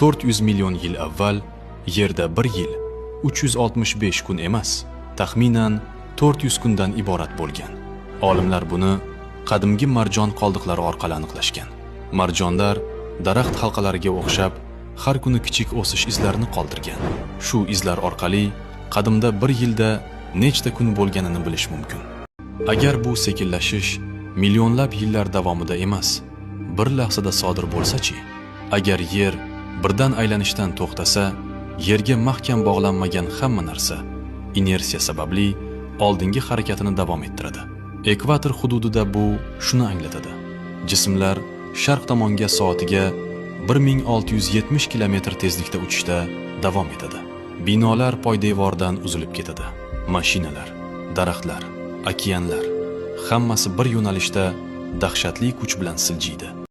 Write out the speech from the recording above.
400 million yil avval Yerda bir yil 365 kun emas, taxminan 400 kundan iborat bo'lgan. Olimlar buni qadimgi marjon qoldiqlari orqali aniqlashgan. Marjonlar daraxt halqalariga o'xshab har kuni kichik o'sish izlarini qoldirgan. Shu izlar orqali qadimda bir yilda nechta kun bo'lganini bilish mumkin. Agar bu sekinlashish millionlab yillar davomida emas, bir lahzada sodir bo'lsa-chi, agar yer birdan aylanishdan to'xtasa, yerga mahkam bog'lanmagan hamma narsa inersiya sababli oldingi harakatini davom ettiradi. Ekvator hududida bu shuni anglatadi. Jismlar sharq tomonga soatiga 1670 km tezlikda uchishda davom etadi. Binolar poydevordan uzilib ketadi. Mashinalar, daraxtlar, okeanlar hammasi bir yo'nalishda dahshatli kuch bilan siljiydi.